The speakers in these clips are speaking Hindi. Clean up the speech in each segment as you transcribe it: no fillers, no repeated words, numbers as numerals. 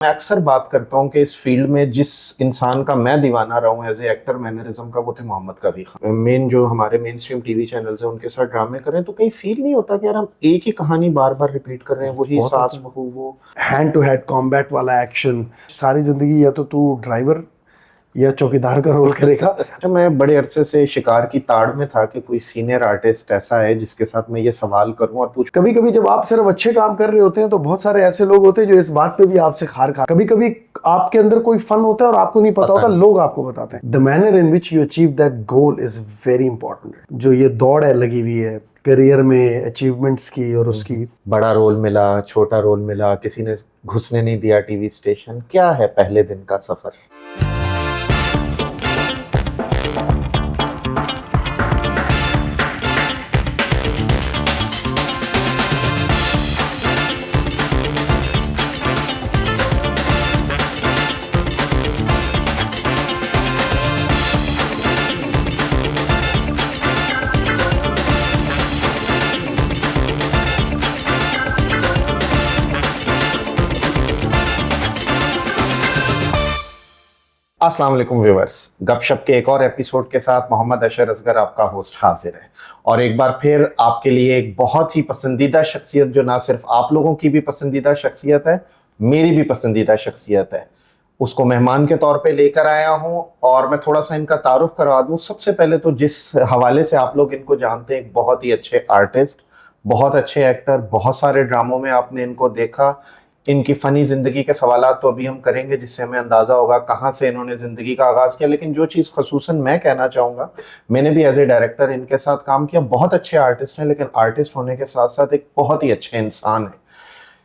मैं अक्सर बात करता हूँ कि इस फील्ड में जिस इंसान का मैं दीवाना रहा हूँ एज ए एक्टर मैनरिज्म का, वो थे मोहम्मद कबीर खान। मेन जो हमारे मेन स्ट्रीम टीवी चैनल्स हैं उनके साथ ड्रामे करें तो कहीं फील नहीं होता कि यार हम एक ही कहानी बार बार रिपीट कर रहे हैं, वही सास बहू, वो हैंड टू हैंड कॉम्बैट वाला एक्शन। सारी जिंदगी या तो तू ड्राइवर या चौकीदार का रोल करेगा। अच्छा, मैं बड़े अरसे से शिकार की ताड़ में था कि कोई सीनियर आर्टिस्ट ऐसा है जिसके साथ मैं ये सवाल करूं और पूछ। कभी कभी जब आप सिर्फ अच्छे काम कर रहे होते हैं तो बहुत सारे ऐसे लोग होते हैं जो इस बात पे भी आपसे खार खा। कभी कभी आपके अंदर कोई फन होता है और आपको नहीं पता होता, लोग आपको बताते हैं। The manner in which you achieve that goal is very important. जो ये दौड़ है लगी हुई है करियर में अचीवमेंट्स की और उसकी, बड़ा रोल मिला, छोटा रोल मिला, किसी ने घुसने नहीं दिया टीवी स्टेशन, क्या है पहले दिन का सफर? अस्सलाम वालेकुम व्यूअर्स, गपशप के एक और एपिसोड के साथ मोहम्मद अशर असगर आपका होस्ट हाजिर है। और एक बार फिर आपके लिए एक बहुत ही पसंदीदा शख्सियत, जो ना सिर्फ आप लोगों की भी पसंदीदा शख्सियत है, मेरी भी पसंदीदा शख्सियत है, उसको मेहमान के तौर पे लेकर आया हूं। और मैं थोड़ा सा इनका तारुफ करवा दूं। सबसे पहले तो जिस हवाले से आप लोग इनको जानते हैं, एक बहुत ही अच्छे आर्टिस्ट, बहुत अच्छे एक्टर, बहुत सारे ड्रामों में आपने इनको देखा। इनकी फ़नी ज़िंदगी के सवालात तो अभी हम करेंगे, जिससे हमें अंदाज़ा होगा कहाँ से इन्होंने ज़िंदगी का आगाज़ किया। लेकिन जो चीज़ ख़ुसूसन मैं कहना चाहूँगा, मैंने भी एज ए डायरेक्टर इनके साथ काम किया। बहुत अच्छे आर्टिस्ट हैं, लेकिन आर्टिस्ट होने के साथ साथ एक बहुत ही अच्छे इंसान है।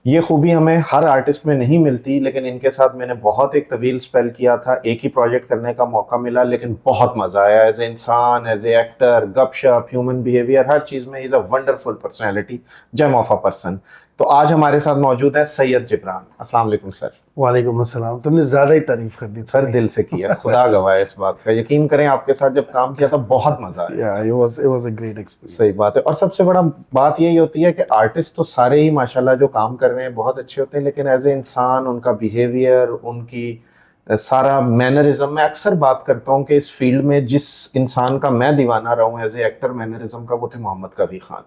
ये खूबी हमें हर आर्टिस्ट में नहीं मिलती, लेकिन इनके साथ मैंने बहुत एक तवील स्पेल किया था। एक ही प्रोजेक्ट करने का मौका मिला, लेकिन बहुत मज़ा आया। एज ए इंसान, एज ए एक्टर, गपशप, ह्यूमन बिहेवियर, हर चीज़ में is a wonderful personality, gem of a person. तो आज हमारे साथ मौजूद है सैयद जिब्रान। अस्सलाम वालेकुम सर। वालेकुम अस्सलाम। तुमने ज्यादा ही तारीफ कर दी सर दिल से किया, खुदा गवाह है इस बात का। यकीन करें, आपके साथ जब काम किया था बहुत मजा आया। it was a great experience। सही बात है। और सबसे बड़ा बात यही होती है कि आर्टिस्ट तो सारे ही माशाल्लाह जो काम कर रहे हैं बहुत अच्छे होते हैं, लेकिन एज ए इंसान उनका बिहेवियर, उनकी सारा मैनरिज्म, मैं अक्सर बात करता हूँ कि इस फील्ड में जिस इंसान का मैं दीवाना रहा हूँ एज ए एक्टर मैनरिज्म का, वो थे मोहम्मद कबीर खान।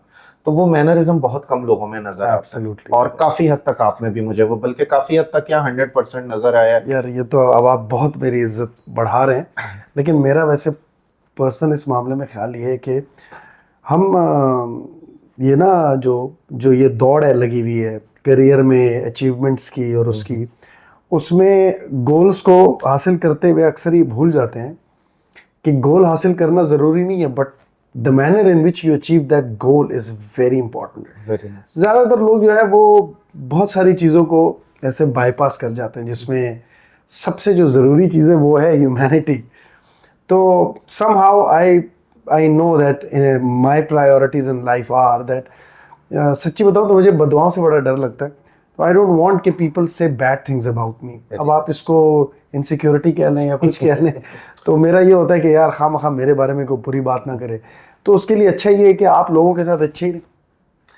तो वो मैनरिज्म बहुत कम लोगों में नजर आता है, और काफी हद तक आप में भी मुझे वो, बल्कि काफी हद तक क्या 100% नजर आया। यार ये तो अब आप बहुत मेरी इज्जत बढ़ा रहे हैं, लेकिन मेरा वैसे पर्सनल इस मामले में ख्याल ये है कि हम ये ना जो ये दौड़ है लगी हुई है करियर में अचीवमेंट्स की और उसकी, उसमें गोल्स को हासिल करते हुए अक्सर ये भूल जाते हैं कि गोल हासिल करना ज़रूरी नहीं है, but the manner in which you achieve that goal is very important. ज़्यादातर लोग जो है वो बहुत सारी चीज़ों को ऐसे बाईपास कर जाते हैं, जिसमें सबसे जो ज़रूरी चीज़ है वो है ह्यूमैनिटी। तो somehow I know that my priorities in life are that सच्ची बताऊँ तो मुझे बदुआओं से बड़ा डर लगता है। तो आई डोंट वांट कि पीपल से बैड थिंग्स अबाउट मी। अब आप इसको इनसिक्योरिटी कह लें या कुछ कह लें, तो मेरा ये होता है कि यार खामखा मेरे बारे में कोई बुरी बात ना करे। तो उसके लिए अच्छा ये है कि आप लोगों के साथ अच्छे ही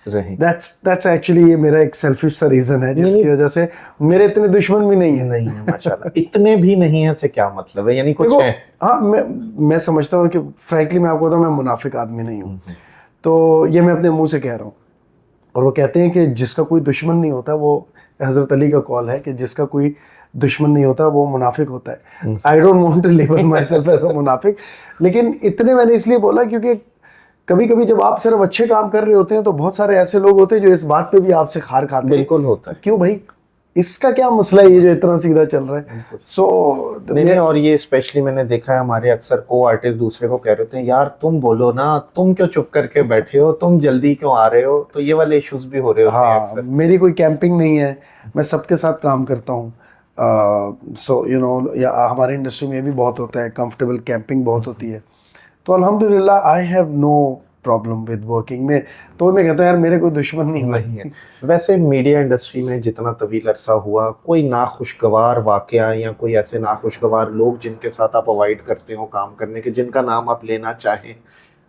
रहें। That's actually ये मेरा एक सेल्फिश सा रीजन है, जिसकी वजह से मेरे इतने दुश्मन भी नहीं है। माशाल्लाह। इतने भी नहीं है से क्या मतलब है, यानी कुछ है? हाँ, मैं समझता हूँ कि फ्रैंकली मैं आपको बताऊँ, मैं मुनाफिक आदमी नहीं हूँ। तो ये मैं अपने मुंह से कह रहा हूँ। और वो कहते हैं कि जिसका कोई दुश्मन नहीं होता, वो हजरत अली का कॉल है कि जिसका कोई दुश्मन नहीं होता वो मुनाफिक होता है। I don't want to label myself as a मुनाफिक, लेकिन इतने मैंने इसलिए बोला क्योंकि कभी कभी जब आप सिर्फ अच्छे काम कर रहे होते हैं तो बहुत सारे ऐसे लोग होते हैं जो इस बात पे भी आपसे खार खाते हैं। बिल्कुल होता है। क्यों भाई, इसका क्या मसला है, ये जो इतना सीधा चल रहा है। सो नहीं, और ये स्पेशली मैंने देखा है, हमारे अक्सर को आर्टिस्ट दूसरे को कह रहे थे, यार तुम बोलो ना, तुम क्यों चुप करके बैठे हो, तुम जल्दी क्यों आ रहे हो। तो ये वाले इश्यूज भी हो रहे होते हैं अक्सर। मेरी कोई कैंपिंग नहीं है, मैं सबके साथ काम करता हूँ। सो यू नो, या हमारी इंडस्ट्री में भी बहुत होता है, कंफर्टेबल कैंपिंग बहुत होती है। तो अल्हम्दुलिल्लाह I have no problem with working में। तो मैं कहता हूँ यार मेरे कोई दुश्मन नहीं है। वैसे मीडिया इंडस्ट्री में जितना तवील अरसा हुआ, कोई नाखुशगवार वाकया या कोई ऐसे नाखुशगवार लोग जिनके साथ आप अवॉइड करते हो काम करने के, जिनका नाम आप लेना चाहें,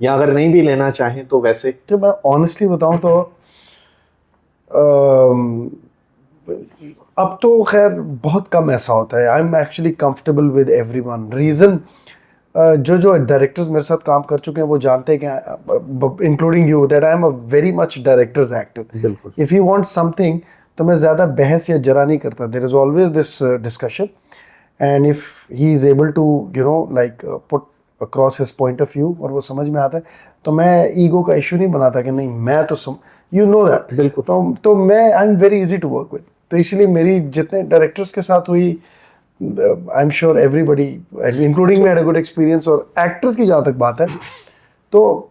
या अगर नहीं भी लेना चाहें तो वैसे? तो मैं ऑनेस्टली बताऊँ तो अब तो खैर बहुत कम ऐसा होता है। I am actually comfortable with everyone. Reason जो जो डायरेक्टर्स मेरे साथ काम कर चुके हैं वो जानते हैं कि including you that I am a very much directors actor. बिल्कुल। इफ़ यू वांट समथिंग तो मैं ज़्यादा बहस या जरा नहीं करता। There is always this discussion, and if he is able to you know like put across his point of view और वो समझ में आता है, तो मैं ईगो का इशू नहीं बनाता कि नहीं मैं तो यू नो दैट। बिल्कुल। तो मैं I am very easy to work with. तो इसलिए मेरी जितने डायरेक्टर्स के साथ हुई, I am sure everybody including me had a good experience. और एक्टर्स की जहाँ तक बात है तो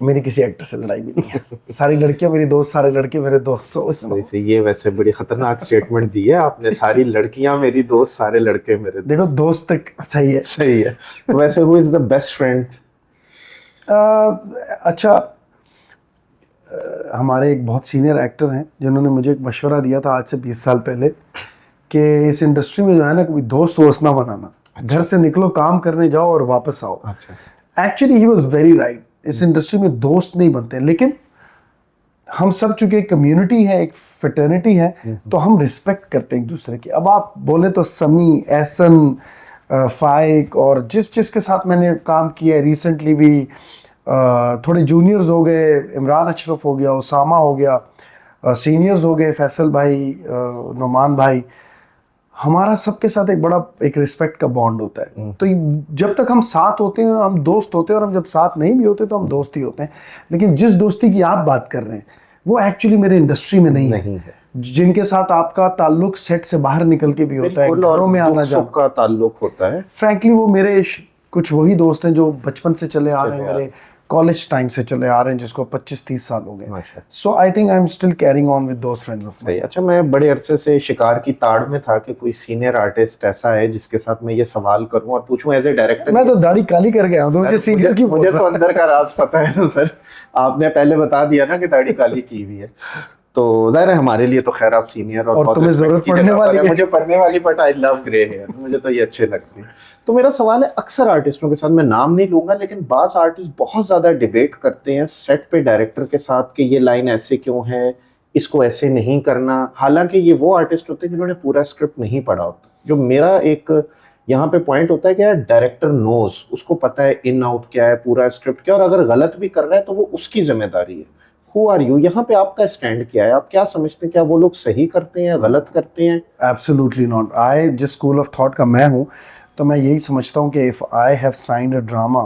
मेरी किसी एक्टर से लड़ाई भी नहीं है। सारी लड़कियां मेरी दोस्त, सारे लड़के मेरे दोस्त। वैसे ये वैसे बड़ी खतरनाक स्टेटमेंट दी है आपने, सारी लड़कियां मेरी दोस्त, सारे लड़के मेरे देखो दोस्त। दोस्त तक सही है। सही है। वैसे who is the best friend? अच्छा, हमारे एक बहुत सीनियर एक्टर हैं जिन्होंने मुझे एक मशवरा दिया था आज से 20 साल पहले कि इस इंडस्ट्री में जो है ना, कभी दोस्त वोस्त ना बनाना। घर से निकलो, काम करने जाओ और वापस आओ। अच्छा। Actually he was very right. इस इंडस्ट्री में दोस्त नहीं बनते, लेकिन हम सब चूंकि एक कम्युनिटी है, एक फ्रेटर्निटी है, तो हम रिस्पेक्ट करते हैं एक दूसरे की। अब आप बोले तो समी, एहसन, फाइक और जिस के साथ मैंने काम किया है रिसेंटली भी, थोड़े जूनियर्स हो गए, इमरान अशरफ हो गया, उसामा हो गया, सीनियर्स हो गए, फैसल भाई, नुमान भाई, हमारा सबके साथ एक बड़ा एक रिस्पेक्ट का बॉन्ड होता है। तो जब तक हम साथ होते हैं हम दोस्त होते हैं, और हम जब साथ नहीं भी होते तो हम दोस्त ही होते हैं। लेकिन जिस दोस्ती की आप बात कर रहे हैं वो एक्चुअली मेरे इंडस्ट्री में नहीं है। जिनके साथ आपका ताल्लुक सेट से बाहर निकल के भी होता है, घरों में आना जाना का ताल्लुक होता है। फ्रैंकली वो मेरे कुछ वही दोस्त हैं जो बचपन से चले आ रहे हैं, मेरे कॉलेज टाइम से चले आ रहे हैं, जिसको 25-30 साल हो गए। So I think I am still carrying on with those friends of mine. अच्छा, मैं बड़े अरसे से शिकार की ताड़ में था कि कोई सीनियर आर्टिस्ट ऐसा है जिसके साथ मैं ये सवाल करूं और पूछूं एज ए डायरेक्टर। मैं तो दाढ़ी काली कर गया हूं, तो मुझे सीनियर की मुझे तो अंदर का राज पता है ना सर। आपने पहले बता दिया ना कि दाढ़ी काली की हुई है, तो जाहिर है हमारे लिए तो खैर आप सीनियर और बहुत तुम्हें जरूरत पड़ने वाली है। मुझे पढ़ने वाली, but I love grey hair, मुझे तो ये अच्छे लगते हैं। तो मेरा सवाल है, अक्सर आर्टिस्टों के साथ, मैं नाम नहीं लूंगा, लेकिन बास आर्टिस्ट बहुत ज्यादा डिबेट करते हैं सेट पे डायरेक्टर के साथ कि ये लाइन ऐसे क्यों है, इसको ऐसे नहीं करना। हालांकि ये वो आर्टिस्ट होते हैं जिन्होंने पूरा स्क्रिप्ट नहीं पढ़ा होता। जो मेरा एक यहाँ पे पॉइंट होता है कि यार डायरेक्टर नोज, उसको पता है इन आउट क्या है, पूरा स्क्रिप्ट क्या, और अगर गलत भी कर रहा है तो वो उसकी जिम्मेदारी है। Who are you? यहाँ पे आपका स्टैंड क्या है? आप क्या समझते हैं, क्या वो लोग सही करते हैं, गलत करते हैं? Absolutely not. I जिस स्कूल ऑफ थॉट का मैं हूँ, तो मैं यही समझता हूँ कि if I have signed a drama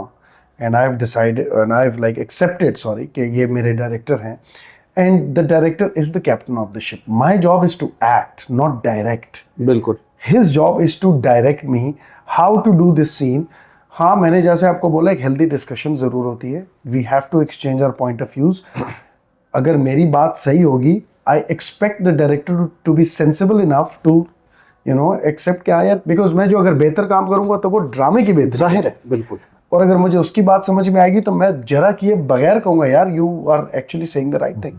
and I have decided and I have like accepted, sorry, कि ये मेरे डायरेक्टर हैं, and the director is the captain of the ship. My job is to act, not direct. बिल्कुल। His job is to direct me how to do this scene. हाँ, मैंने जैसे आपको बोला एक हेल्दी डिस्कशन जरूर होती है। We have to exchange our point of views. अगर मेरी बात सही होगी, I expect the director to be sensible enough to you know accept क्या यार, बिकॉज मैं जो अगर बेहतर काम करूंगा तो वो ड्रामे की बेहतर जाहिर है। बिल्कुल। और अगर मुझे उसकी बात समझ में आएगी तो मैं जरा किए बगैर कहूंगा यार you are actually saying the right thing.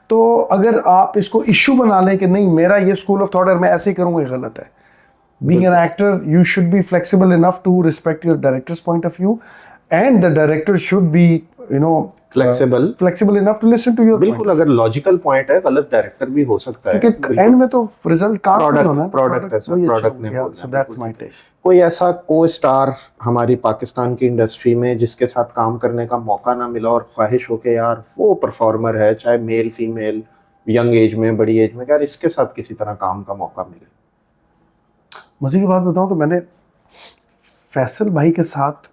तो अगर आप इसको इशू बना लें कि नहीं मेरा ये स्कूल ऑफ थॉट है, मैं ऐसे ही करूंगा, ये गलत है। Being an actor you should be flexible enough to respect your directors point of view, and the director should be you know flexible enough to listen to your. बिल्कुल, अगर लॉजिकल पॉइंट है, गलत डायरेक्टर भी हो सकता है, क्योंकि एंड में तो रिजल्ट काम होना है, प्रोडक्ट है सर, प्रोडक्ट ने बोलना है। So that's my take. कोई ऐसा को स्टार हमारी पाकिस्तान की इंडस्ट्री में जिसके साथ काम करने का मौका ना मिला और ख्वाहिश हो के यार वो परफॉर्मर है, चाहे मेल फीमेल, यंग एज में, बड़ी एज में, यार इसके साथ किसी तरह काम का मौका मिले? मजे की बात बताऊं तो मैंने फैसल भाई के साथ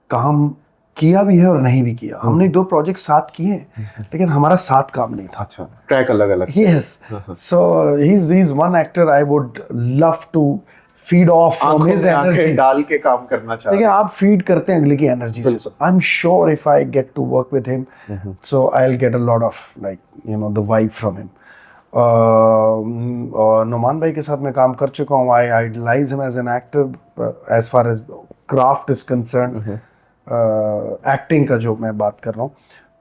काम किया भी है और नहीं भी किया। हमने 2 प्रोजेक्ट साथ किए हैं, लेकिन हमारा साथ काम नहीं था। अच्छा, ट्रैक अलग अलग। Yes, so he is one actor I would love to feed off from his energy, डाल के काम करना चाहते हैं। देखिए आप फीड करते हैं अगले की एनर्जी से, so I am sure if I get to work with him, so I will get a lot of like you know the vibe from him. Numan भाई के साथ मैं काम कर चुका हूँ। I idolize him as an actor as far as craft is concerned, acting का जो मैं बात कर रहा हूँ।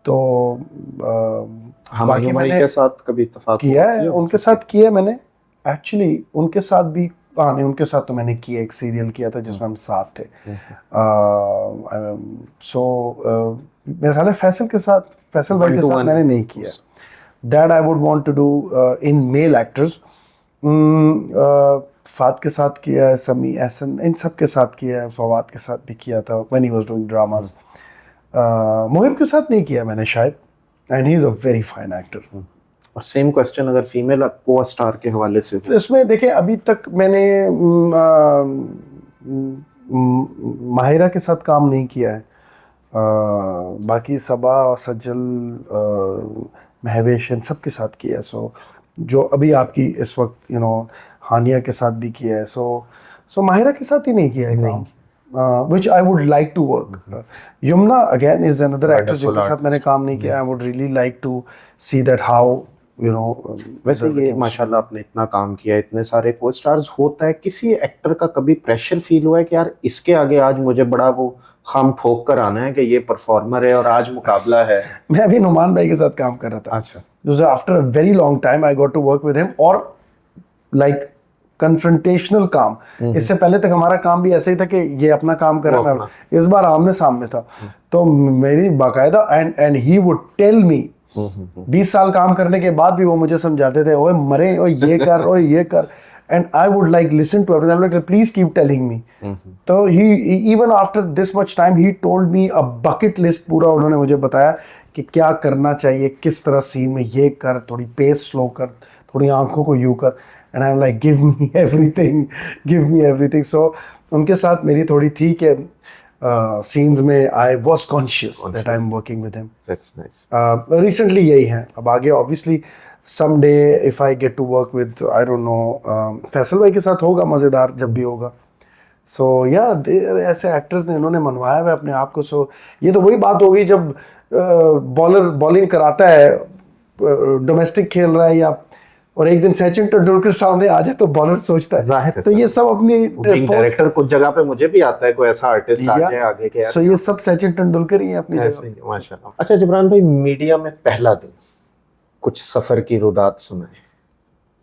तो हमारे भाई के साथ कभी इत्तेफाक किया है, उनके साथ किया मैंने एक्चुअली, उनके साथ भी नहीं, उनके साथ तो मैंने किया, एक सीरियल किया था जिसमें हम साथ थे। सो मेरे ख्याल है फैसल के साथ, फैसल भाई के साथ मैंने नहीं किया। That I would want to do in male actors. फात के साथ किया है, समी एहसन, इन सब के साथ किया है, फवाद के साथ भी किया था when he was doing dramas. Muhib के साथ नहीं किया मैंने शायद, and he is a very fine actor. और सेम क्वेश्चन अगर फीमेल को स्टार के हवाले से तो इसमें देखें, अभी तक मैंने माहिरा के साथ काम नहीं किया है। बाकी सबा और सज्जल, महवेश, इन सब के साथ किया है। सो जो अभी आपकी इस वक्त हानिया के साथ भी किया है। सो माहिरा के साथ ही नहीं किया है काम, which I would like to work. Yumna again is another actress जिनके साथ मैंने काम नहीं किया। I would really like to see that how वैसे ये माशाल्लाह आपने इतना काम किया, इतने सारे को स्टार्स, होता है किसी एक्टर का कभी प्रेशर फील हुआ है कि यार इसके आगे आज मुझे बड़ा वो खाम ठोक कर आना है कि ये परफॉर्मर है और आज मुकाबला है? मैं अभी नुमान भाई के साथ काम कर रहा था। अच्छा। After a very long time I got to work with him, और लाइक कन्फ्रंटेशनल काम। इससे पहले तक हमारा काम भी ऐसे ही था कि ये अपना काम कर रहा है, इस बार आमने सामने था। तो मेरी बाकायदा and he would tell me, 20 साल काम करने के बाद भी वो मुझे समझाते थे, ओए मरे, ओए ये कर, ओए ये कर, and I would like listen to everything, like please keep telling me. तो he even after this much time he told me a bucket list, पूरा उन्होंने मुझे बताया कि क्या करना चाहिए, किस तरह सीन में ये कर, थोड़ी पेस स्लो कर, थोड़ी आंखों को यूं कर, and I am like give me everything, give me everything. So उनके साथ मेरी थोड़ी थी कि scenes में I was conscious that I'm working with him. That's nice. Recently यही है। अब आगे obviously someday if I get to work with I don't know Faisal भाई के साथ होगा मज़ेदार जब भी होगा। So yeah, ऐसे एक्टर्स ने इन्होंने मनवाया हुआ अपने आप को। So ये तो वही बात होगी जब बॉलर बॉलिंग कराता है, डोमेस्टिक खेल रहा है या, और एक दिन सचिन तेंदुलकर सामने आ जाए तो बॉलर सोचता है, जाहिर है। तो ये सब अपनी डायरेक्टर कुछ जगह पे मुझे भी आता है कोई ऐसा आर्टिस्ट आ जाए आगे के यार, सो ये सब सचिन तेंदुलकर ही है अपनी जगह। माशाल्लाह। अच्छा जिब्रान भाई, मीडिया में पहला दिन, कुछ सफर की रुदात सुनाए।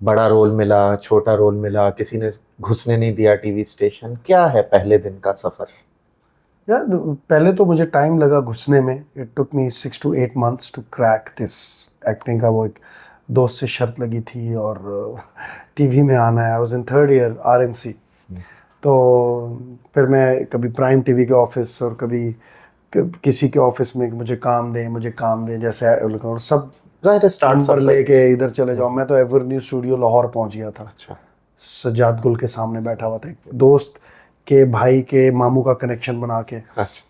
बड़ा रोल मिला, छोटा रोल मिला, किसी ने घुसने नहीं दिया टीवी स्टेशन, क्या है पहले दिन का सफर? यार पहले तो मुझे टाइम लगा घुसने में। It took me 6 to 8 months to crack this acting का। वो एक दोस्त से शर्त लगी थी और टीवी में आना है। I was in 3rd year RMC। तो फिर मैं कभी प्राइम टीवी के ऑफिस और कभी किसी के ऑफिस में मुझे काम दें जैसे, और सब जाहिर स्टार्ट नंबर लेके इधर चले जाओ। मैं तो एवर न्यूज़ स्टूडियो लाहौर पहुंच गया था। अच्छा। सज्जाद गुल के सामने बैठा हुआ था, एक दोस्त के भाई के मामू का कनेक्शन बना के। अच्छा।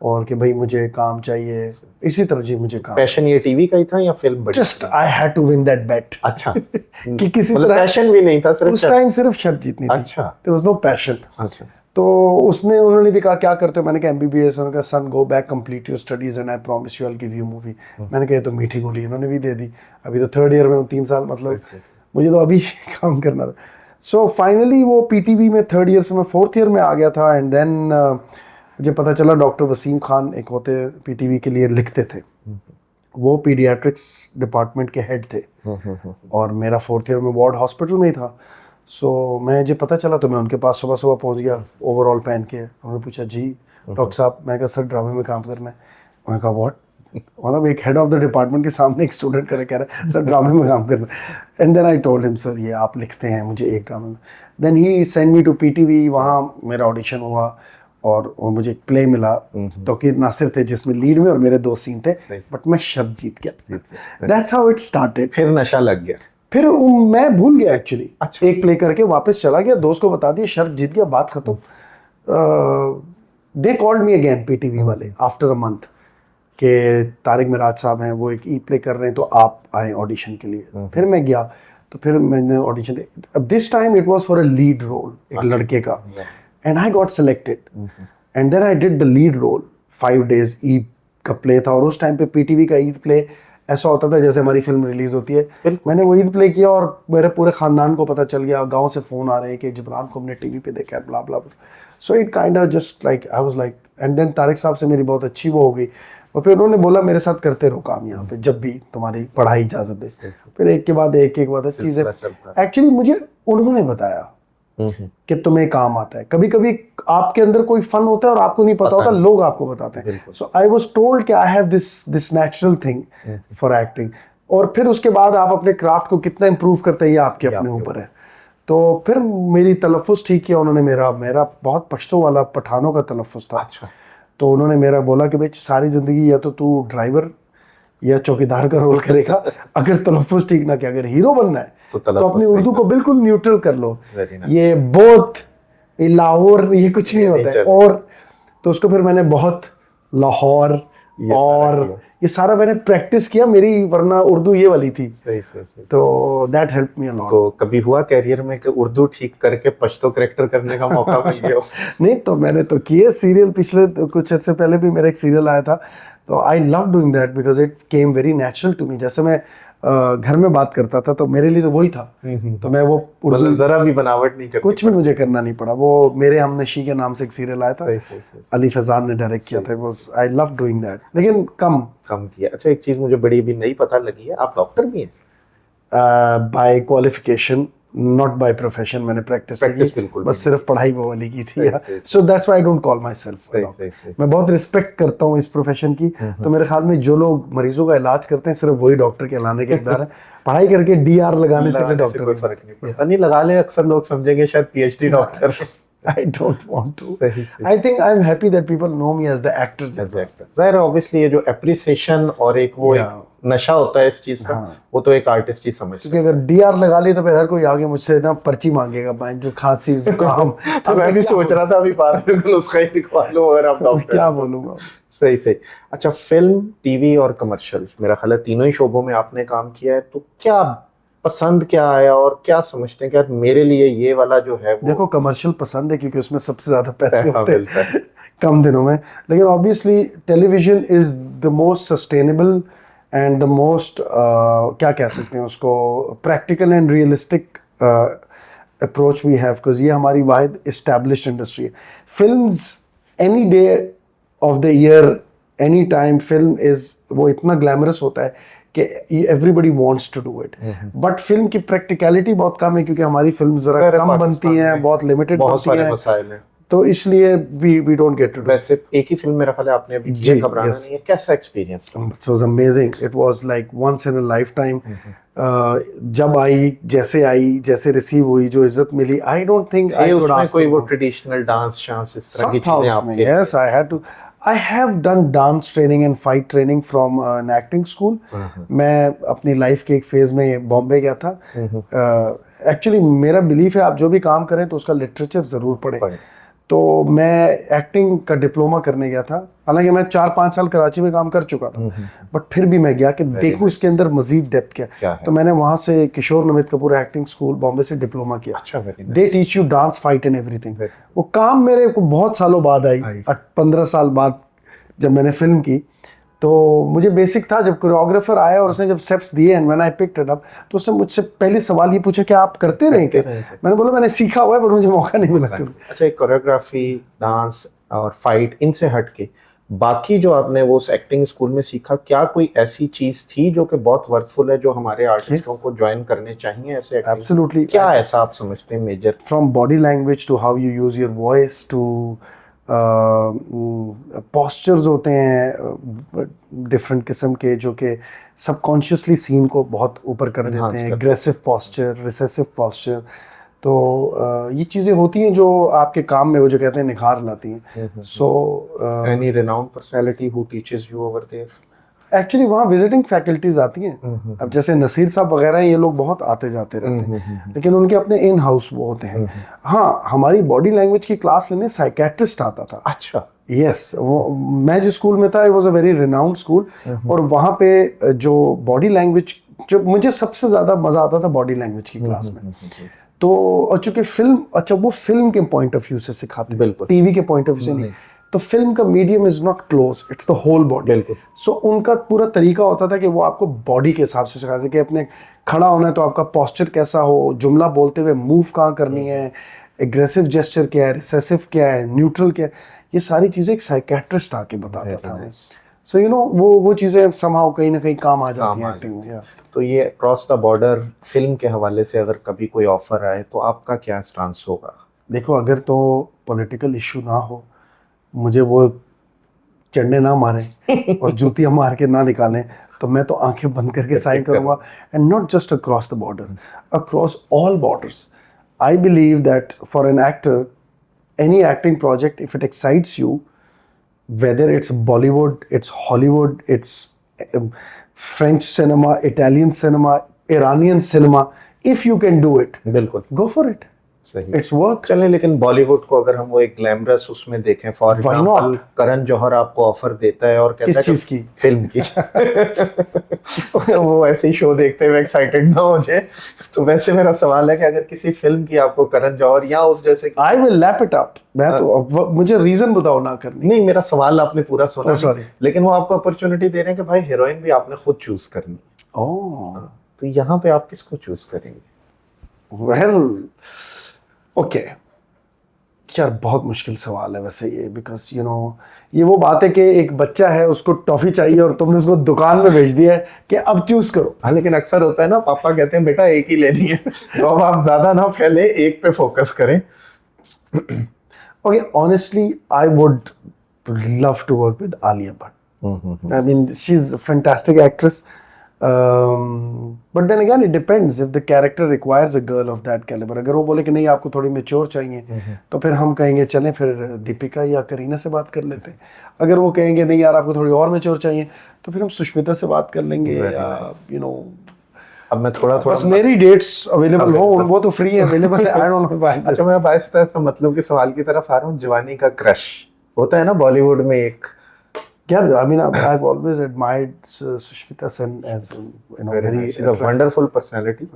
और कि भाई मुझे काम चाहिए, इसी तरह जी मुझे काम। पैशन ये टीवी का ही था या फिल्म? Just I had to win that bet. अच्छा। कि किसी मतलब तरह पैशन भी नहीं था, सिर्फ उस टाइम सिर्फ शर्त जीतनी थी। अच्छा। There was no passion. अच्छा। तो उन्होंने भी कहा क्या करते हो? मैंने कहा MBBS। उन्होंने कहा son go back complete your studies and I promise you I will give you movie. मैंने कहा ये तो मीठी गोली इन्होंने भी दे दी। अभी तो 3rd year में हूँ, 3 साल, मतलब मुझे तो अभी काम करना था। सो फाइनली वो PTV में 3rd year से मैं 4th year में आ गया था। एंड देन मुझे पता चला डॉक्टर वसीम खान एक होते PTV के लिए लिखते थे, वो पीडियाट्रिक्स डिपार्टमेंट के हेड थे और मेरा 4th year में वार्ड हॉस्पिटल में ही था। सो मैं जब पता चला तो मैं उनके पास सुबह सुबह पहुंच गया ओवरऑल पहन के। उन्होंने पूछा जी डॉक्टर साहब, मैं कहा सर ड्रामे में काम करना है। उन्होंने कहा व्हाट? मतलब एक हेड ऑफ द डिपार्टमेंट के सामने एक स्टूडेंट करे कह रहा है सर ड्रामे में काम करना है। And then I told him sir ये आप लिखते हैं मुझे एक ड्रामे में। Then he send me to PTV। वहाँ मेरा ऑडिशन हुआ और मुझे एक प्ले मिला, तो कि नासिर थे जिसमें लीड में और मेरे 2 सीन थे, बट मैं शब्द जीत गया। That's how it started. फिर नशा लग गया। फिर मैं भूल गया एक्चुअली। अच्छा। एक प्ले करके वापस चला गया, दोस्त को बता दिया, शर्त जीत गया, बात खत्म। They called me again PTV वाले आफ्टर अ मंथ कि तारिक मिराज साहब हैं, वो एक प्ले कर रहे हैं, तो आप आए ऑडिशन के लिए। फिर मैं गया, तो फिर मैंने ऑडिशन दिया। अब this time it was for a lead role, एक लड़के का, and I got selected. And then I did the lead role. 5 days Eid का प्ले था, और उस टाइम पे PTV का ईद प्ले ऐसा होता था जैसे हमारी फिल्म रिलीज होती है। मैंने वो ईद प्ले किया और मेरे पूरे खानदान को पता चल गया, गांव से फोन आ रहे हैं कि जिब्रान को हमने टीवी पे देखा है, blah blah. So it kind of just like I was like, and then Tariq साहब से मेरी बहुत अच्छी वो हो गई, और फिर उन्होंने बोला मेरे साथ करते रहो काम यहाँ पे जब भी तुम्हारी पढ़ाई इजाजत दे। फिर एक के बाद एक चीजें एक्चुअली मुझे उन्होंने बताया कि तुम्हें काम आता है। कभी कभी आपके अंदर कोई फन होता है और आपको नहीं पता होता, लोग आपको बताते हैं। सो आई वाज टोल्ड कि I have this natural thing for acting. और फिर उसके बाद आप अपने क्राफ्ट को कितना इंप्रूव करते हैं ये आपके अपने ऊपर है। तो फिर मेरी तलफ़ुज़ ठीक किया उन्होंने, मेरा बहुत पश्तो वाला पठानों का तलफ़ुज़ था। अच्छा। तो उन्होंने मेरा बोला कि भाई सारी ज़िंदगी या तो तू ड्राइवर या चौकीदार का रोल करेगा, अगर तलफ़ुज़ ठीक ना किया, अगर हीरो बनना है तो तो तलफ़ुज़ अपनी सही उर्दू को बिल्कुल न्यूट्रल कर लो। Very nice. ये बोथ, ये लाहौर, ये कुछ नहीं ये नहीं होता है। चल। और तो उसको फिर मैंने बहुत लाहौर ये सारा और किया। ये सारा मैंने प्रैक्टिस किया, मेरी वरना उर्दू ये वाली थी। सही सही सही। तो that help me a lot. तो कभी हुआ कैरियर में कि उर्दू ठीक करके पश्तो करेक्टर करने का मौका मिल गया हो? नहीं तो मैंने तो किए सीरियल, पिछले तो कुछ अर्से पहले भी मेरा एक सीरियल आया था, तो I love doing that because it came very natural to me. जैसे मैं घर में बात करता था तो मेरे लिए तो वही था, तो मैं वो मतलब जरा भी बनावट नहीं करनी कुछ भी मुझे करना नहीं पड़ा। वो मेरे हमनशी के नाम से एक सीरियल आया था, सही सही सही। अली फैजान ने डायरेक्ट किया था। वो आई लव डूइंग दैट, लेकिन कम कम किया। अच्छा, एक चीज मुझे बड़ी भी नहीं पता लगी है, आप डॉक्टर भी हैं? By qualification, not by profession. मैंने प्रैक्टिस बिल्कुल बस सिर्फ पढ़ाई वो वाली की थी। सही, so that's why I don't call myself. सही। मैं बहुत रिस्पेक्ट करता हूँ इस प्रोफेशन की। तो मेरे ख्याल में जो लोग मरीजों का इलाज करते हैं सिर्फ वही डॉक्टर कहलाने के हकदार हैं। पढ़ाई करके डीआर लगाने से कोई डॉक्टर कोई फर्क नहीं पड़ता। नहीं लगा ले, अक्सर लोग समझेंगे शायद PhD doctor. I don't want to. सही सही। I think I'm happy that people know me as the actor. As an actor. जाहिर है ऑब्वियसली ये जो एप्रिसिएशन और एक वो Yeah. एक नशा होता है इस चीज का, वो तो एक आर्टिस्ट ही समझ सकता क्योंकि अगर डीआर लगा ली तो फिर हर कोई आगे मुझसे ना पर्ची मांगेगा, भाई जो खांसी जुकाम। है। मैं भी सोच रहा था अभी बाद में कुछ उसका ही लिखवा लूं अगर आप डॉक्टर क्या बोलूंगा। सही सही। अच्छा, फिल्म, टीवी और कमर्शियल, मेरा ख्याल है तीनों ही शोबों में आपने काम किया है, तो क्या पसंद क्या आया और क्या समझते हैं कि यार मेरे लिए ये वाला जो है वो देखो कमर्शियल पसंद है क्योंकि उसमें सबसे ज्यादा पैसे पैसा होते मिलता है। हैं कम दिनों में। लेकिन obviously television is the most sustainable and the most क्या कह सकते हैं उसको, practical and realistic approach we have, because ये हमारी वाहिद इस्टेब्लिश्ड इंडस्ट्री है। Films any day of the year, any time, film is वो इतना ग्लैमरस होता है कि everybody wants to do it. But film की प्रैक्टिकलिटी बहुत कम है क्योंकि हमारी फिल्म जरा कम बनती हैं, बहुत लिमिटेड बहुत बनती सारे हैं, मसाइल हैं। तो इसलिए we don't get to do. वैसे एक ही फिल्म मेरा ख्याल है आपने अभी जी, किया, घबराना yes. नहीं है, कैसा एक्सपीरियंस था? It was amazing. It was like once in a lifetime. जब आई, जैसे रिसीव हुई, जो इज्जत मिली, I don't think I ये could उसमें ask कोई for वो more. ट्रेडिशनल डांस शांस इस तरह की Some चीजें house में, आपके? yes, I had to. I have done dance training and fight training from an acting school. मैं अपनी लाइफ के एक फेज में बॉम्बे गया था। एक्चुअली मेरा बिलीफ है आप जो भी काम करें तो उसका लिटरेचर जरूर पढ़ें। तो मैं एक्टिंग का डिप्लोमा करने गया था, हालांकि मैं 4-5 साल कराची में काम कर चुका था, बट फिर भी मैं गया कि देखूं इसके अंदर मजीद डेप्थ क्या है। तो मैंने वहां से किशोर नमित कपूर एक्टिंग स्कूल बॉम्बे से डिप्लोमा किया। अच्छा, very nice. They teach you dance, fight and everything. वो काम मेरे को बहुत सालों बाद आई, 15 साल बाद जब मैंने फिल्म की। तो मुझे बेसिक था, जब कोरियोग्राफर आया और उसने जब स्टेप्स दिए and when I picked it up, तो उसने मुझसे पहले सवाल ये पूछा कि आप करते रहे क्या? मैंने बोला मैंने सीखा हुआ है पर मुझे मौका नहीं मिला। अच्छा, एक कोरियोग्राफी, डांस और फाइट, इनसे हट के बाकी जो आपने वो उस एक्टिंग स्कूल में सीखा, क्या कोई ऐसी चीज थी जो कि बहुत वर्थफुल है, जो हमारे आर्टिस्टों को ज्वाइन करने चाहिए ऐसे एक्टिंग? एब्सोल्युटली। क्या ऐसा आप समझते हैं major? From body language to how you use your voice to postures होते हैं डिफरेंट किस्म के, जो कि सबकॉन्शियसली सीन को बहुत ऊपर कर देते हैं। एग्रेसिव पॉस्चर, रिसेसिव पॉस्चर, तो ये चीज़ें होती हैं जो आपके काम में वो जो कहते हैं निखार लाती हैं। So any renowned personality who teaches you over there? Actually वहाँ विजिटिंग फैकल्टीज आती हैं। अब जैसे नसीर साहब वगैरह ये लोग बहुत आते जाते रहते हैं, लेकिन उनके अपने इन हाउस वो होते हैं। हाँ, हमारी बॉडी लैंग्वेज की क्लास लेने साइकेट्रिस्ट आता था। अच्छा, यस, वो मैं जिस स्कूल में था, it was a very renowned school, और वहाँ पे जो बॉडी लैंग्वेज, जो मुझे सबसे ज़्यादा मज़ा आता था बॉडी लैंग्वेज की क्लास में। तो और चूंकि फिल्म, अच्छा वो फिल्म के पॉइंट ऑफ व्यू से सिखाते, बिल्कुल, टीवी के पॉइंट ऑफ व्यू से नहीं। तो फिल्म का medium is not close, it's the whole body. So उनका पूरा तरीका होता था कि वो आपको बॉडी के हिसाब से सिखाते कि अपने खड़ा होना है तो आपका पोस्चर कैसा हो, जुमला बोलते हुए मूव कहाँ करनी है, एग्रेसिव जेस्चर क्या है, रिसेसिव क्या है, न्यूट्रल क्या है, ये सारी चीज़ें एक साइकेट्रिस्ट आके बताता था। सो यू नो वो चीज़ें समहाउ कहीं ना कहीं काम आ जाती हैं एक्टिंग में। तो ये क्रॉस द बॉर्डर फिल्म के हवाले से अगर कभी कोई ऑफर आए तो आपका क्या स्टांस होगा? देखो, अगर तो पॉलिटिकल इशू ना हो, मुझे वो चढ़ने ना मारें और जूतियां मार के ना निकालें, तो मैं तो आंखें बंद करके साइन करूंगा। And not just across the border, across all borders. I believe that for an actor, any acting project, if it excites you, whether it's Bollywood, it's Hollywood, it's um, French cinema, Italian cinema, Iranian cinema, if you can do it, बिल्कुल go for it. सही। It's work. चलें, लेकिन बॉलीवुड को अगर हम वो एक ग्लैमरस उसमें देखें, for Why example not? Karan Johar आपको ऑफर देता है और कहता किस है चीज की? फिल्म की वो ऐसे ही शो देखते हुए एक्साइटेड ना हो जाए। तो वैसे मेरा सवाल है कि अगर किसी फिल्म की आपको करण जौहर या उस जैसे I will lap it up. मैं तो मुझे रीजन बताओ ना करनी। नहीं, मेरा सवाल आपने पूरा सुना Oh, sorry. नहीं, लेकिन वो आपको अपॉर्चुनिटी दे रहे हैं कि भाई हीरोइन भी आपने खुद चूज करनी है। Oh, तो यहाँ पे आप किसको चूज करेंगे? well, okay. यार बहुत मुश्किल सवाल है वैसे ये, बिकॉज यू नो ये वो बात है कि एक बच्चा है, उसको टॉफी चाहिए और तुमने उसको दुकान में भेज दिया है कि अब चूज करो। हाँ, लेकिन अक्सर होता है ना, पापा कहते हैं बेटा एक ही लेनी है, तो अब आप ज्यादा ना फैले, एक पे फोकस करें। Okay, honestly, I would love to work with Alia Bhatt. I mean, she's a fantastic actress. But then again, it depends if the character requires a girl of that caliber. अगर वो बोले कि नहीं आपको थोड़ी मेच्योर चाहिए, तो फिर हम कहेंगे चलें फिर दीपिका या करीना से बात कर लेते हैं। अगर वो कहेंगे नहीं यार आपको थोड़ी और मेच्योर चाहिए, तो फिर हम सुष्मिता से बात कर लेंगे। Very या nice. you know, अब मैं थोड़ा बस मेरी डेट्स अवेलेबल हो, वो तो फ्री है, अवेलेबल है। I don't know why. अच्छा, मैं आहिस्ता आहिस्ता मतलब के सवाल की तरफ आ रहा हूँ। जवानी का क्रश होता है ना बॉलीवुड में एक। Yeah, I mean, I've always admired Sushmita Sen as very she is a wonderful personality.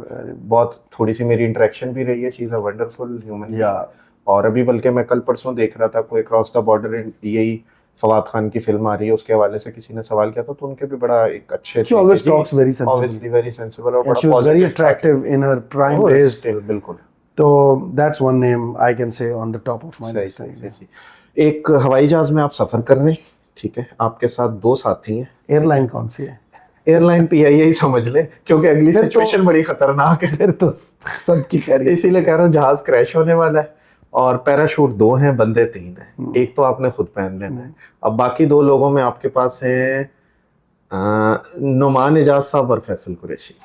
बहुत थोड़ी सी मेरी इंटरेक्शन भी रही है। She is a wonderful human. Yeah. और अभी बल्कि मैं कल परसों देख रहा था कोई क्रॉस द बॉर्डर, यही फवाद खान की फिल्म आ रही है, उसके हवाले से किसी ने सवाल किया था, तो उनके भी बड़ा एक अच्छे She always talks very sensibly. obviously very sensible और And बड़ा she was very positive attractive in her prime Oh, days. still, बिल्कुल So that's one name I can say on the top of my सही list. सही सही सही। एक हवाई जहाज में आप सफर कर रहे हैं, ठीक है, आपके साथ दो साथी हैं। Airline कौन सी है? एयरलाइन पीआईए समझ ले, क्योंकि अगली फिर तो- सिचुएशन बड़ी खतरनाक है। फिर तो सबकी खैरियत। इसीलिए कह रहा हूँ जहाज क्रैश होने वाला है और पैराशूट दो हैं, बंदे तीन हैं, एक तो आपने खुद पहन लेना है। अब बाकी दो लोगों में आपके पास हैं नुमान इजाज साहब और फैसल कुरैशी।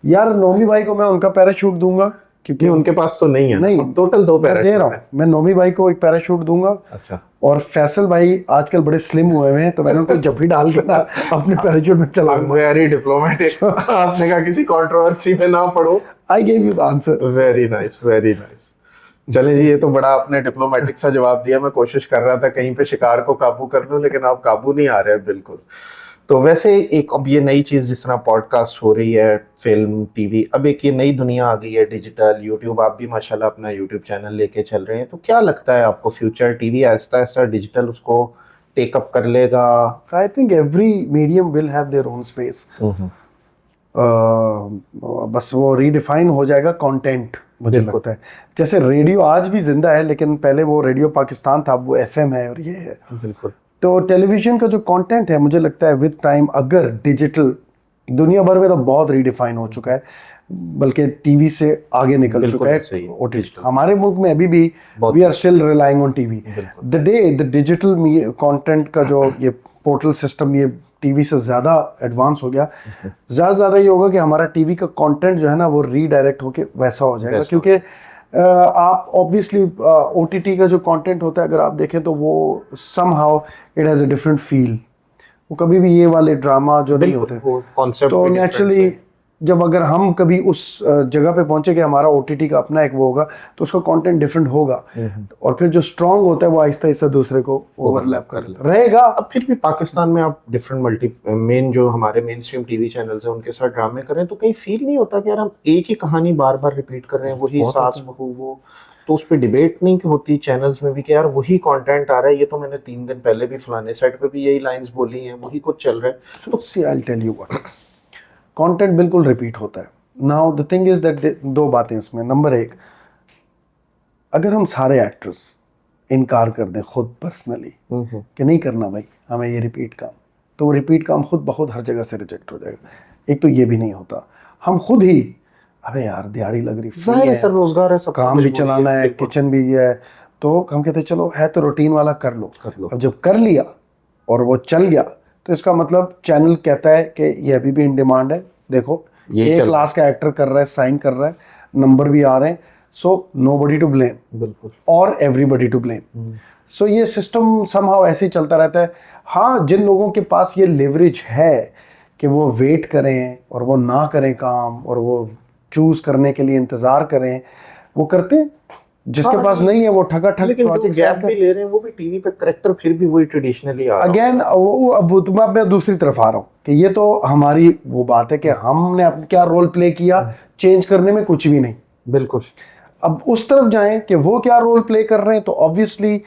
यार नोमी भाई को मैं उनका पैराशूट दूंगा, क्योंकि नहीं, उनके पास तो नहीं है। नहीं, टोटल दो मैं दे रहा पैराशूट हूँ। मैं नोमी भाई को एक पैराशूट दूंगा। अच्छा, और फैसल भाई आजकल बड़े स्लिम हुए हैं, तो मैंने उनको जब भी डाल के ना अपने पैराशूट में चलाऊंगा। Very diplomatic. आपने कहा किसी कंट्रोवर्सी में ना पड़ो। I gave you the answer. Very nice, very nice. चले जी, ये तो बड़ा आपने डिप्लोमेटिक सा जवाब दिया। मैं कोशिश कर रहा था कहीं पे शिकार को काबू कर लूं, लेकिन आप काबू नहीं आ रहे हैं बिल्कुल। तो वैसे एक अब ये नई चीज़ जिस तरह पॉडकास्ट हो रही है, फिल्म, टीवी, अब एक ये नई दुनिया आ गई है, डिजिटल, यूट्यूब। आप भी माशाल्लाह अपना यूट्यूब चैनल लेके चल रहे हैं, तो क्या लगता है आपको future TV Aahista Aahista digital उसको टेकअप कर लेगा? I think every medium will have their own space. बस वो रीडिफाइन हो जाएगा कंटेंट, मुझे लगता है। जैसे रेडियो आज भी जिंदा है, लेकिन पहले वो रेडियो पाकिस्तान था, अब वो एफएम है और ये है। बिल्कुल। तो टेलीविजन का जो कंटेंट है, मुझे लगता है विद टाइम अगर डिजिटल, दुनिया भर में तो बहुत रीडिफाइन हो चुका है, बल्कि टीवी से आगे निकल बिल्कुल चुका है सही है, OTT। digital। हमारे मुल्क में अभी भी बहुत we are still relying on TV. बिल्कुल। The day the digital content का जो ये पोर्टल सिस्टम ये टीवी से ज़्यादा एडवांस हो गया, ज़्यादा ये होगा कि हमारा टीवी का कंटेंट जो है ना वो रीडायरेक्ट होके वैसा हो जाएगा। वैसा क्योंकि आप ऑब्वियसली OTT का जो कंटेंट होता है, अगर आप देखें तो वो somehow it has a different feel. वो कभी भी ये वाले ड्रामा जो नहीं होते, वो कॉन्सेप्ट तो नेचुरली जब अगर हम कभी उस जगह पे पहुंचे कि हमारा OTT का अपना एक वो होगा, तो उसका कंटेंट डिफरेंट होगा, और फिर जो स्ट्रांग होता है वो आहिस्ता आहिस्ता दूसरे को ओवरलैप कर रहेगा। अब फिर भी पाकिस्तान में आप डिफरेंट मल्टी मेन जो हमारे मेन स्ट्रीम टीवी चैनल्स हैं उनके साथ ड्रामे कर रहे हैं, तो कहीं फील नहीं होता कि यार हम एक ही कहानी बार बार रिपीट कर रहे हैं, वही सास बहू वो, तो उस पर डिबेट नहीं होती चैनल्स में भी कि यार वही कंटेंट आ रहा है, ये तो मैंने 3 दिन पहले भी फलाने सेट पे भी यही लाइंस बोली हैं, वही कुछ चल रहा है। तो see I tell you what, content बिल्कुल रिपीट होता है। Now the thing is that दो बातें इसमें। नंबर एक, अगर हम सारे एक्टर्स इनकार कर दें खुद पर्सनली कि नहीं करना भाई हमें ये रिपीट काम, तो वो रिपीट काम खुद ब खुद हर जगह से रिजेक्ट हो जाएगा। एक तो ये भी नहीं होता, हम खुद ही अबे यार दिहाड़ी लग रही, जाहिर है सर, रोजगार है, सब काम भी चलाना है, किचन भी है, तो हम कहते हैं चलो है तो रूटीन वाला कर लो। अब जब कर लिया और वो चल गया, तो इसका मतलब चैनल कहता है कि ये अभी भी इन डिमांड है, देखो ये क्लास का एक्टर कर रहा है, साइन कर रहा है, नंबर भी आ रहे हैं, सो नोबडी टू ब्लेम बिल्कुल। और एवरीबडी टू ब्लेम। सो ये सिस्टम समहाउ ऐसे ही चलता रहता है। हाँ, जिन लोगों के पास ये लेवरेज है कि वो वेट करें और वो ना करें काम और वो चूज करने के लिए इंतजार करें, वो करते हैं। जिसके हाँ, पास नहीं है वो ठगा ठग लेकिन जो गैप भी ले रहे हैं वो भी टीवी पे करेक्टर फिर भी वही ट्रेडिशनली आ रहा अगेन अब मैं दूसरी तरफ आ रहा हूँ कि ये तो हमारी वो बात है कि हमने अब क्या रोल प्ले किया, चेंज करने में कुछ भी नहीं। बिल्कुल। अब उस तरफ जाएं कि वो क्या रोल प्ले कर रहे हैं, तो obviously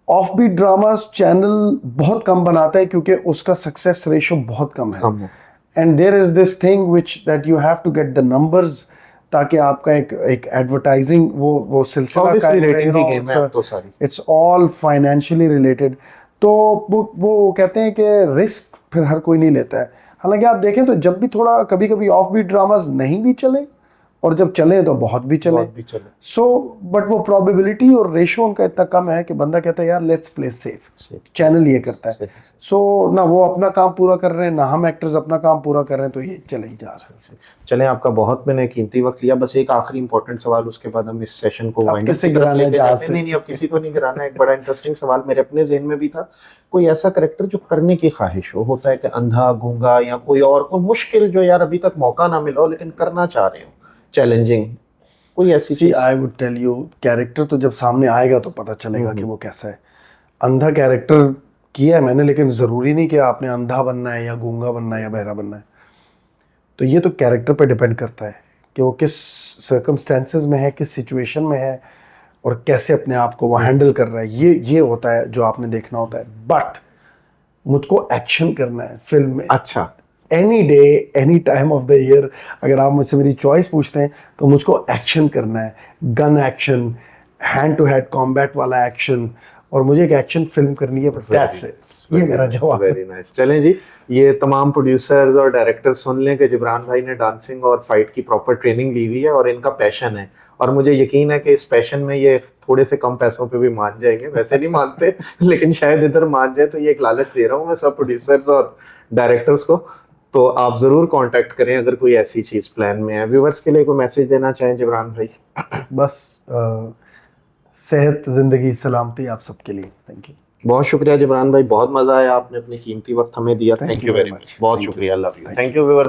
off beat dramas channel बहुत कम बनाता है क्योंकि उसका सक्सेस रेशो बहुत कम है। कम है। And there is this thing which that you have to get the numbers, ताकि आपका एक एडवर्टाइजिंग वो सिलसिला Obviously rating की game है अब तो सारी। It's all financially related. तो वो कहते हैं कि रिस्क फिर हर कोई नहीं लेता है। हालांकि आप देखें तो जब भी थोड़ा कभी कभी ऑफ बीट ड्रामास नहीं भी चले और जब चले तो बहुत भी चले। बहुत भी चले। सो बट वो प्रोबेबिलिटी और रेशो उनका इतना कम है कि बंदा कहता है यार लेट्स प्ले सेफ। चैनल ये करता है। सो ना वो अपना काम पूरा कर रहे हैं, ना हम एक्टर्स अपना काम पूरा कर रहे हैं, तो ये चले ही जा रहा है। चलें, आपका बहुत मैंने कीमती वक्त लिया। बस एक आखिरी इंपॉर्टेंट सवाल, उसके बाद हम इस सेशन को वाइंड अप किसे की तरफ गिराना है लेके जहाज जाते हैं। से? नहीं, अब किसी को नहीं गिराना। एक बड़ा इंटरेस्टिंग सवाल मेरे अपने ज़हन में भी था। कोई ऐसा कैरेक्टर जो करने की ख्वाहिश हो, होता है कि अंधा, गूंगा या कोई और कोई मुश्किल जो यार अभी तक मौका ना मिला हो लेकिन करना चाह रहे हो, चैलेंजिंग कोई ऐसी सी चीज? I would tell you, character तो जब सामने आएगा तो पता चलेगा कि वो कैसा है। अंधा कैरेक्टर किया है मैंने, लेकिन ज़रूरी नहीं कि आपने अंधा बनना है या गूंगा बनना है या बहरा बनना है। तो ये तो कैरेक्टर पे डिपेंड करता है कि वो किस सर्कमस्टेंसेस में है, किस सिचुएशन में है और कैसे अपने आप को वो हैंडल कर रहा है। ये होता है जो आपने देखना होता है। बट मुझको एक्शन करना है फिल्म में। अच्छा। Any day any time of the year अगर आप मुझसे मेरी चॉइस पूछते हैं तो मुझको एक्शन करना है। Gun action, hand to hand combat वाला एक्शन, और मुझे एक एक्शन फिल्म करनी है। That's it. ये मेरा जवाब है। Very nice. चलें जी, ये तमाम प्रोड्यूसर्स और डायरेक्टर्स सुन लें कि जिब्रान भाई ने डांसिंग और फाइट की प्रॉपर ट्रेनिंग ली हुई है और इनका पैशन है, और मुझे यकीन है कि इस पैशन में ये थोड़े से कम पैसों पे भी मान जाएंगे। वैसे नहीं मानते लेकिन शायद इधर मान जाए, तो ये एक लालच दे रहा हूँ मैं सब प्रोड्यूसर्स और डायरेक्टर्स को। तो आप जरूर कांटेक्ट करें अगर कोई ऐसी चीज प्लान में है। व्यूअर्स के लिए कोई मैसेज देना चाहें जिब्रान भाई? बस सेहत, जिंदगी, सलामती आप सबके लिए। Thank you. बहुत शुक्रिया जिब्रान भाई, बहुत मजा आया, आपने अपनी कीमती वक्त हमें दिया। Thank you very much. बहुत Thank you. शुक्रिया। Love you. Thank you viewers.